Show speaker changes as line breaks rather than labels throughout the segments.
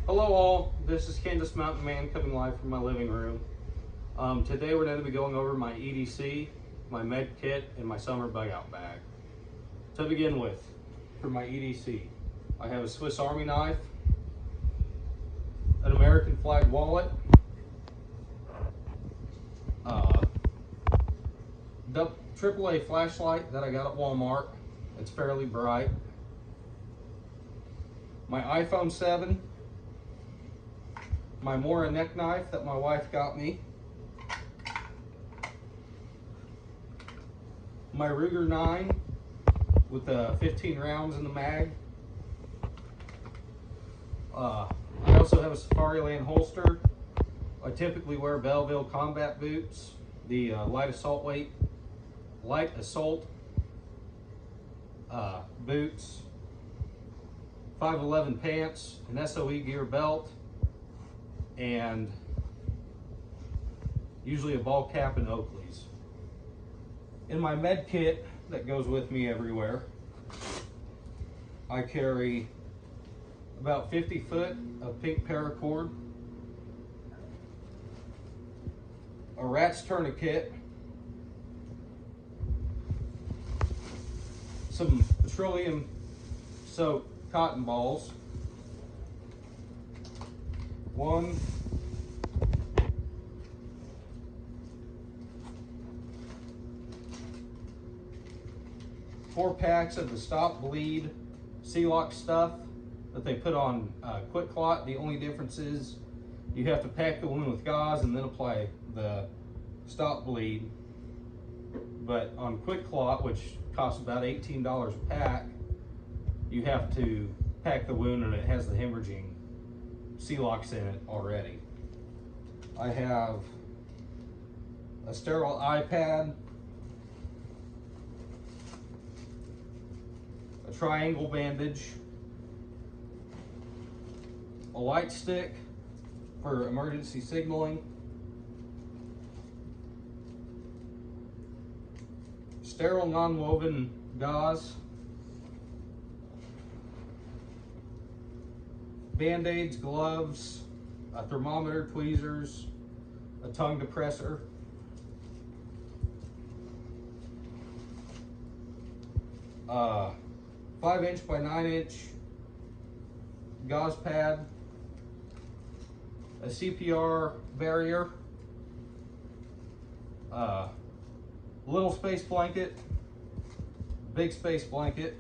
Hello all, this is Kansas Mountain Man coming live from my living room. Today we're going to be going over my EDC, my med kit, and my summer bug out bag. To begin with, for my EDC, I have a Swiss Army knife, an American flag wallet, AAA flashlight that I got at Walmart. It's fairly bright. My iPhone 7, my Mora neck knife that my wife got me, my Ruger 9 with 15 rounds in the mag. I also have a Safariland holster. I typically wear Belleville combat boots, the light assault boots, 511 pants, an SOE gear belt, and usually a ball cap and Oakleys. In my med kit that goes with me everywhere, I carry about 50 foot of pink paracord, a rat's tourniquet, some petroleum soaked cotton balls, one, four packs of the Stop Bleed Seal-Lock stuff that they put on Quick Clot. The only difference is you have to pack the wound with gauze and then apply the Stop Bleed. But on Quick Clot, which costs about $18 a pack, you have to pack the wound and it has the hemorrhaging Seal-Locks in it already. I have a sterile iPad, a triangle bandage, a light stick for emergency signaling, sterile non-woven gauze, Band-Aids, gloves, a thermometer, tweezers, a tongue depressor, a 5" by 9" gauze pad, a CPR barrier, a little space blanket, big space blanket,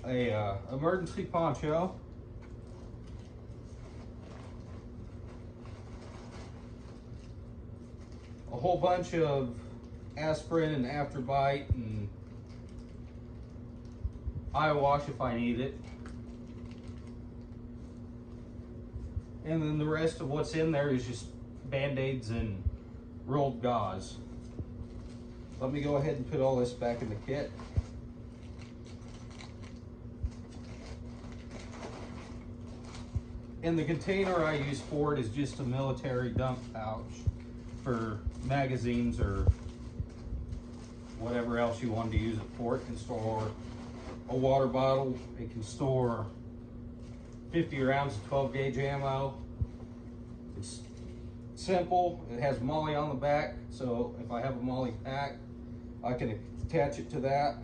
a emergency poncho, a whole bunch of aspirin and Afterbite and eye wash if I need it, and then the rest of what's in there is just Band-Aids and rolled gauze. Let me go ahead and put all this back in the kit. And the container I use for it is just a military dump pouch for magazines or whatever else you want to use it for. It can store a water bottle, it can store 50 rounds of 12 gauge ammo. It's simple, it has Molly on the back, so if I have a Molly pack, I can attach it to that.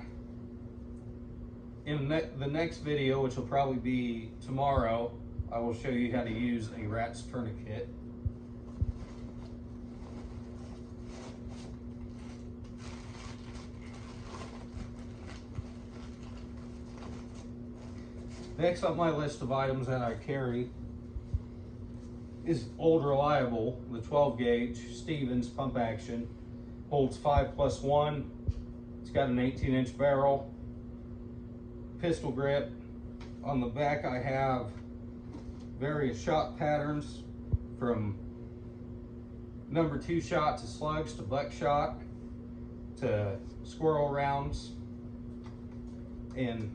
In the next video, which will probably be tomorrow, I will show you how to use a rat's tourniquet. Next on my list of items that I carry is Old Reliable, the 12 gauge Stevens pump action. Holds 5+1. It's got an 18" barrel, pistol grip. On the back I have various shot patterns from number 2 shot to slugs to buckshot to squirrel rounds, and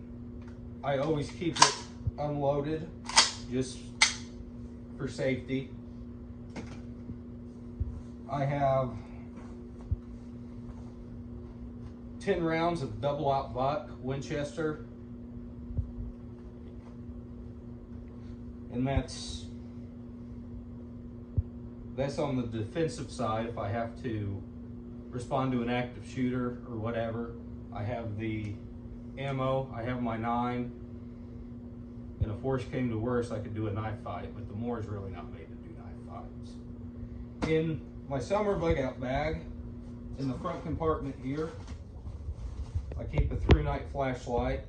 I always keep it unloaded just for safety. I have 10 rounds of double out buck Winchester. And that's on the defensive side if I have to respond to an active shooter or whatever. I have the ammo, I have my 9, and if worse came to worse, I could do a knife fight, but the Moore is really not made to do knife fights. In my summer bug out bag, in the front compartment here, I keep a through night flashlight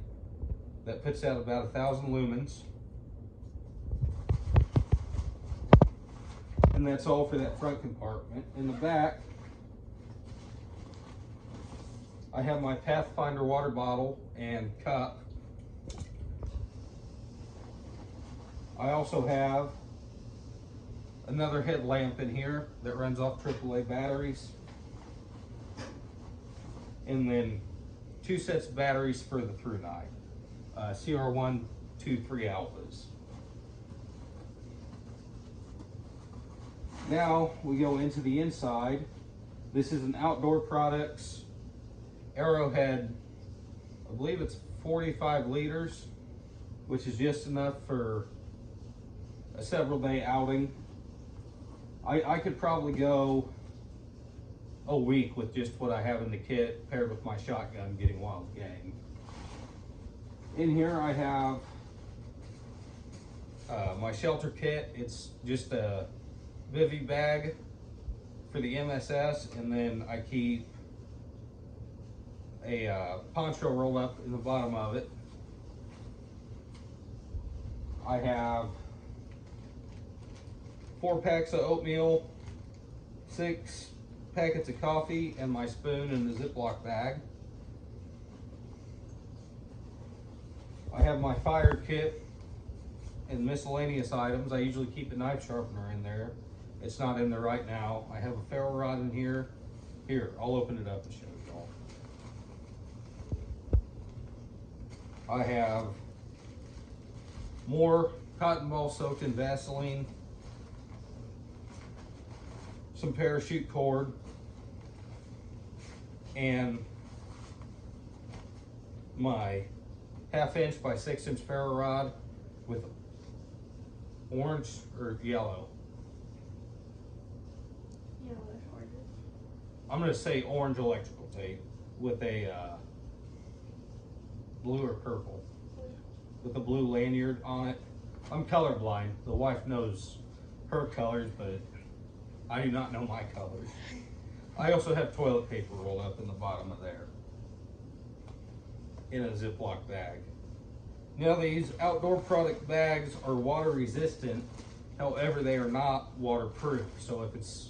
that puts out about 1,000 lumens. And that's all for that front compartment. In the back, I have my Pathfinder water bottle and cup. I also have another headlamp in here that runs off AAA batteries. And then 2 sets of batteries for the through night. CR1, 2, 3 alphas. Now we go into the inside. This is an Outdoor Products Arrowhead, I believe it's 45 liters, which is just enough for a several day outing. I could probably go a week with just what I have in the kit paired with my shotgun getting wild game. In here I have my shelter kit. It's just a Bivy bag for the MSS, and then I keep a poncho roll up in the bottom of it. I have 4 packs of oatmeal, 6 packets of coffee, and my spoon in the Ziploc bag. I have my fire kit and miscellaneous items. I usually keep a knife sharpener in there. It's not in there right now. I have a ferro rod in here. Here, I'll open it up and show you all. I have more cotton ball soaked in Vaseline, some parachute cord, and my 1/2 inch by 6 inch ferro rod with orange or yellow. I'm going to say orange electrical tape with a blue or purple, with a blue lanyard on it. I'm colorblind. The wife knows her colors, but I do not know my colors. I also have toilet paper rolled up in the bottom of there in a Ziploc bag. Now these outdoor product bags are water resistant, however they are not waterproof. So if it's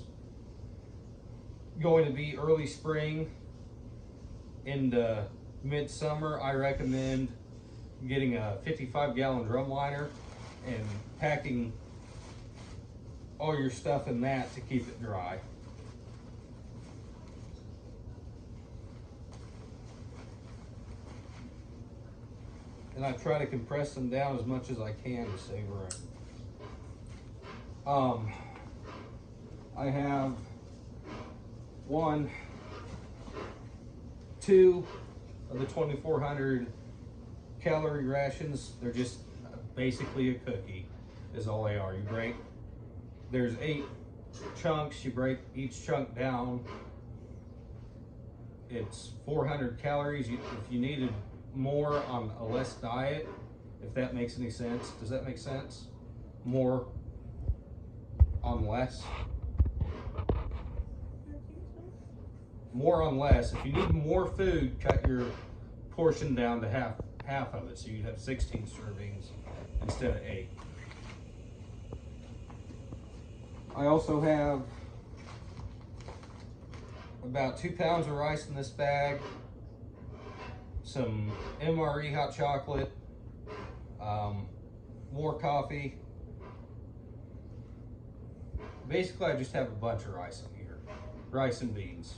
going to be early spring into midsummer, I recommend getting a 55-gallon drum liner and packing all your stuff in that to keep it dry. And I try to compress them down as much as I can to save room. I have 1, 2 of the 2400 Calorie Rations. They're just basically a cookie is all they are. You break, there's 8 chunks. You break each chunk down. It's 400 calories. If you needed more on a less diet, if that makes any sense. Does that make sense? More on less? More on less. If you need more food, cut your portion down to half of it, so you'd have 16 servings instead of 8. I also have about 2 pounds of rice in this bag, some MRE hot chocolate, more coffee. Basically, I just have a bunch of rice in here, rice and beans.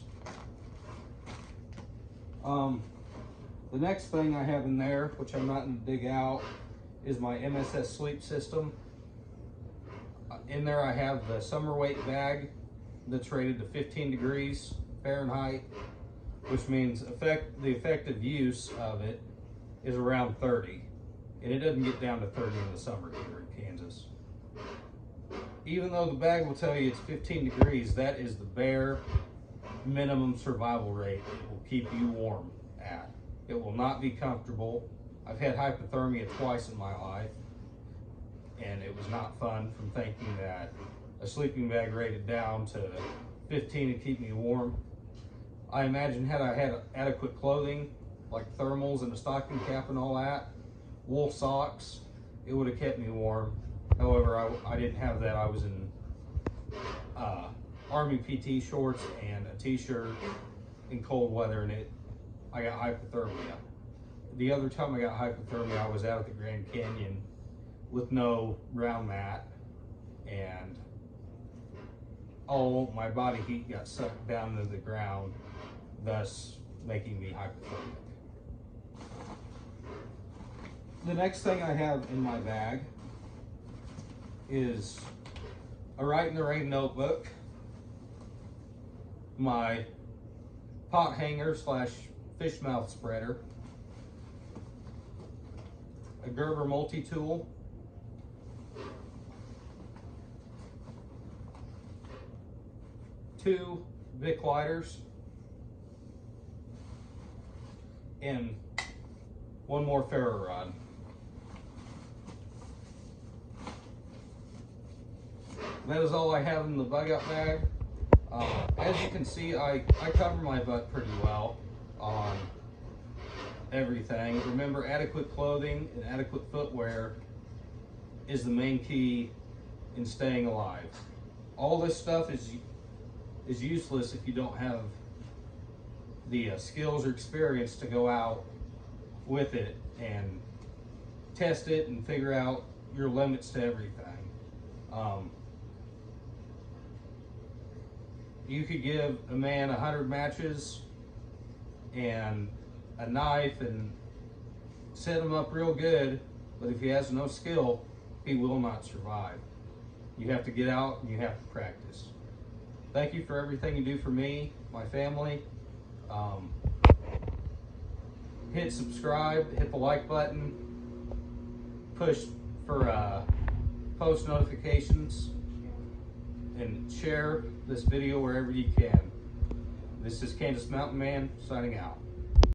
The next thing I have in there, which I'm not going to dig out, is my Mss Sleep System. In there I have the summer weight bag that's rated to 15 degrees Fahrenheit. which means the effective use of it is around 30. And it doesn't get down to 30 in the summer here in Kansas. Even though the bag will tell you it's 15 degrees, that is the bare minimum survival rate it will keep you warm at. It will not be comfortable. I've had hypothermia twice in my life, and it was not fun from thinking that a sleeping bag rated down to 15 to keep me warm. I imagine had I had adequate clothing, like thermals and a stocking cap and all that, wool socks, it would have kept me warm. However, I didn't have that. I was in Army PT shorts and a t-shirt in cold weather, and I got hypothermia. The other time I got hypothermia, I was out at the Grand Canyon with no ground mat, and all my body heat got sucked down into the ground, thus making me hypothermic. The next thing I have in my bag is a Write in the Rain notebook, my pot hanger / fish mouth spreader, a Gerber multi-tool, two Bic lighters, and one more ferro rod. That is all I have in the bug out bag. As you can see, I cover my butt pretty well on everything. Remember, adequate clothing and adequate footwear is the main key in staying alive. All this stuff is useless if you don't have the skills or experience to go out with it and test it and figure out your limits to everything. You could give a man 100 matches and a knife and set him up real good, but if he has no skill, he will not survive. You have to get out and you have to practice. Thank you for everything you do for me, my family. Hit subscribe, hit the like button, push for post notifications, and share this video wherever you can. This is Kansas Mountain Man signing out.